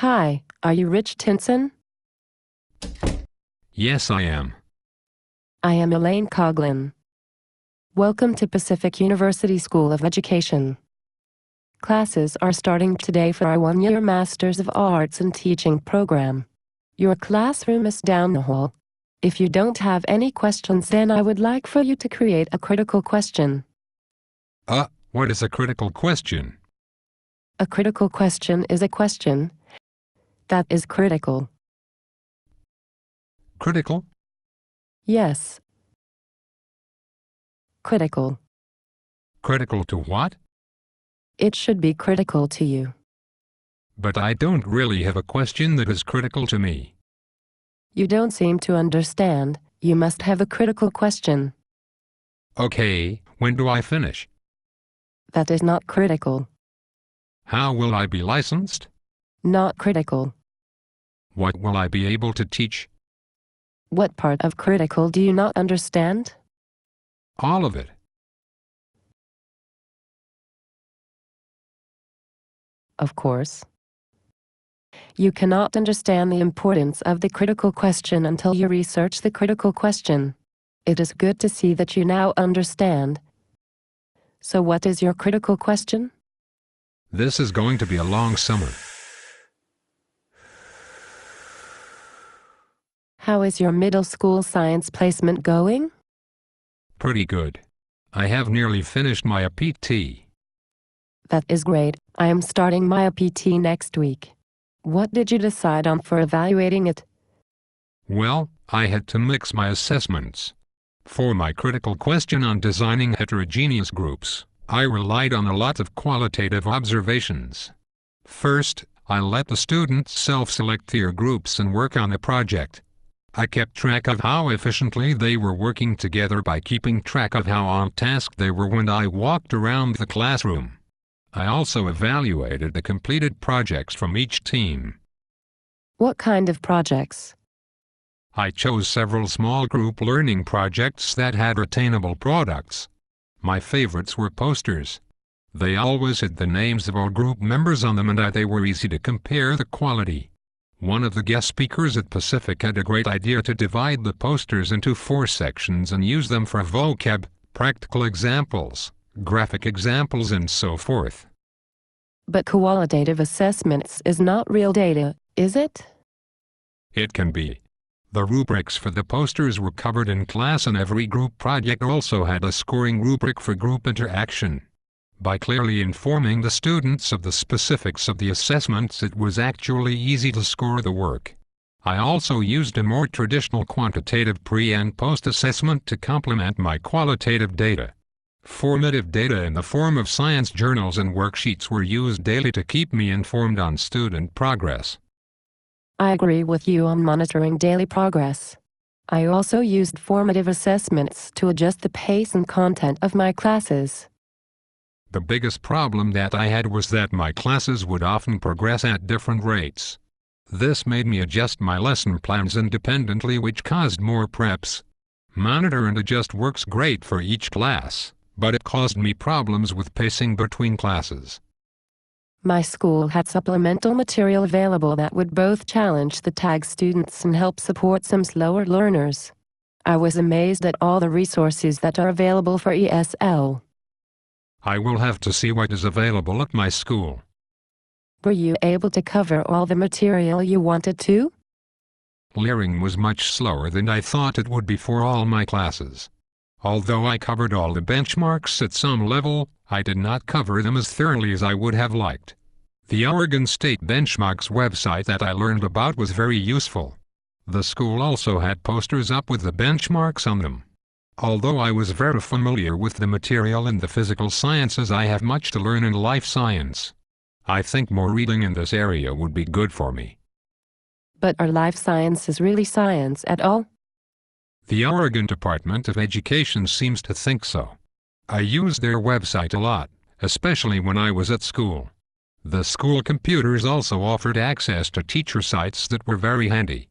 Hi, are you Rich Tinson? Yes, I am. I am Elaine Coughlin. Welcome to Pacific University School of Education. Classes are starting today for our one-year Masters of Arts in Teaching program. Your classroom is down the hall. If you don't have any questions, then I would like for you to create a critical question. What is a critical question? A critical question is a question that is critical. Critical? Yes. Critical. Critical to what? It should be critical to you. But I don't really have a question that is critical to me. You don't seem to understand. You must have a critical question. Okay, when do I finish? That is not critical. How will I be licensed? Not critical. What will I be able to teach? What part of critical do you not understand? All of it. Of course. You cannot understand the importance of the critical question until you research the critical question. It is good to see that you now understand. So what is your critical question? This is going to be a long summer. How is your middle school science placement going? Pretty good. I have nearly finished my APT. That is great. I am starting my APT next week. What did you decide on for evaluating it? Well, I had to mix my assessments. For my critical question on designing heterogeneous groups, I relied on a lot of qualitative observations. First, I let the students self-select their groups and work on a project. I kept track of how efficiently they were working together by keeping track of how on task they were when I walked around the classroom. I also evaluated the completed projects from each team. What kind of projects? I chose several small group learning projects that had attainable products. My favorites were posters. They always had the names of all group members on them, and they were easy to compare the quality. One of the guest speakers at Pacific had a great idea to divide the posters into 4 sections and use them for vocab, practical examples, graphic examples, and so forth. But qualitative assessments is not real data, is it? It can be. The rubrics for the posters were covered in class, and every group project also had a scoring rubric for group interaction. By clearly informing the students of the specifics of the assessments, it was actually easy to score the work. I also used a more traditional quantitative pre- and post-assessment to complement my qualitative data. Formative data in the form of science journals and worksheets were used daily to keep me informed on student progress. I agree with you on monitoring daily progress. I also used formative assessments to adjust the pace and content of my classes. The biggest problem that I had was that my classes would often progress at different rates. This made me adjust my lesson plans independently, which caused more preps. Monitor and adjust works great for each class, but it caused me problems with pacing between classes. My school had supplemental material available that would both challenge the TAG students and help support some slower learners. I was amazed at all the resources that are available for ESL. I will have to see what is available at my school. Were you able to cover all the material you wanted to? Learning was much slower than I thought it would be for all my classes. Although I covered all the benchmarks at some level, I did not cover them as thoroughly as I would have liked. The Oregon State Benchmarks website that I learned about was very useful. The school also had posters up with the benchmarks on them. Although I was very familiar with the material in the physical sciences, I have much to learn in life science. I think more reading in this area would be good for me. But are life sciences really science at all? The Oregon Department of Education seems to think so. I used their website a lot, especially when I was at school. The school computers also offered access to teacher sites that were very handy.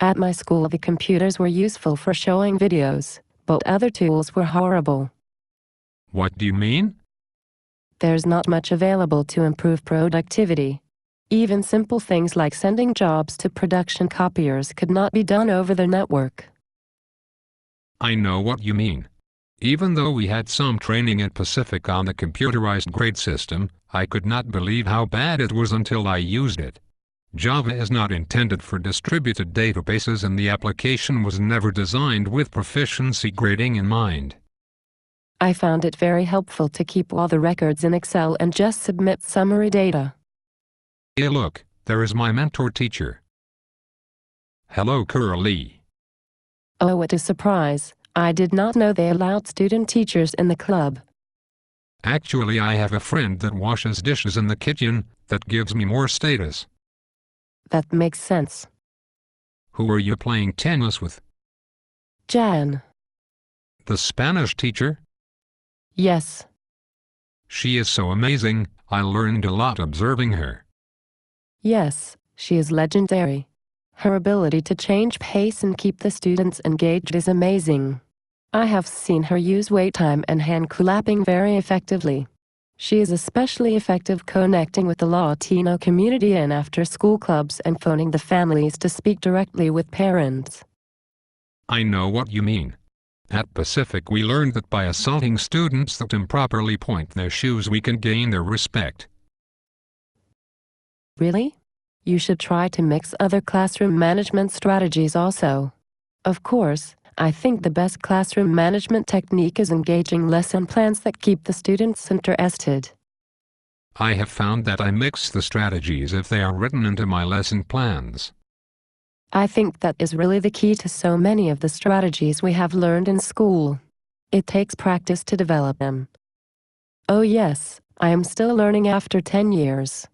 At my school, the computers were useful for showing videos, but other tools were horrible. What do you mean? There's not much available to improve productivity. Even simple things like sending jobs to production copiers could not be done over the network. I know what you mean. Even though we had some training at Pacific on the computerized grade system, I could not believe how bad it was until I used it. Java is not intended for distributed databases and the application was never designed with proficiency grading in mind. I found it very helpful to keep all the records in Excel and just submit summary data. Hey look, there is my mentor teacher. Hello Curly. Oh, what a surprise. I did not know they allowed student teachers in the club. Actually, I have a friend that washes dishes in the kitchen, that gives me more status. That makes sense. Who are you playing tennis with? Jan. The Spanish teacher? Yes. She is so amazing, I learned a lot observing her. Yes, she is legendary. Her ability to change pace and keep the students engaged is amazing. I have seen her use wait time and hand clapping very effectively. She is especially effective connecting with the Latino community in after-school clubs and phoning the families to speak directly with parents. I know what you mean. At Pacific we learned that by assaulting students that improperly point their shoes we can gain their respect. Really? You should try to mix other classroom management strategies also. Of course, I think the best classroom management technique is engaging lesson plans that keep the students interested. I have found that I mix the strategies if they are written into my lesson plans. I think that is really the key to so many of the strategies we have learned in school. It takes practice to develop them. Oh yes, I am still learning after 10 years.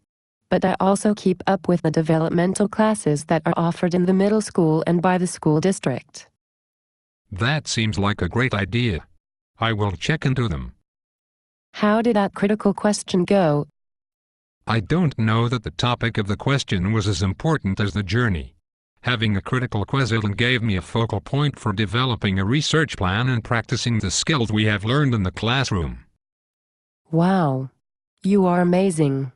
But I also keep up with the developmental classes that are offered in the middle school and by the school district. That seems like a great idea. I will check into them. How did that critical question go? I don't know that the topic of the question was as important as the journey. Having a critical question gave me a focal point for developing a research plan and practicing the skills we have learned in the classroom. Wow. You are amazing.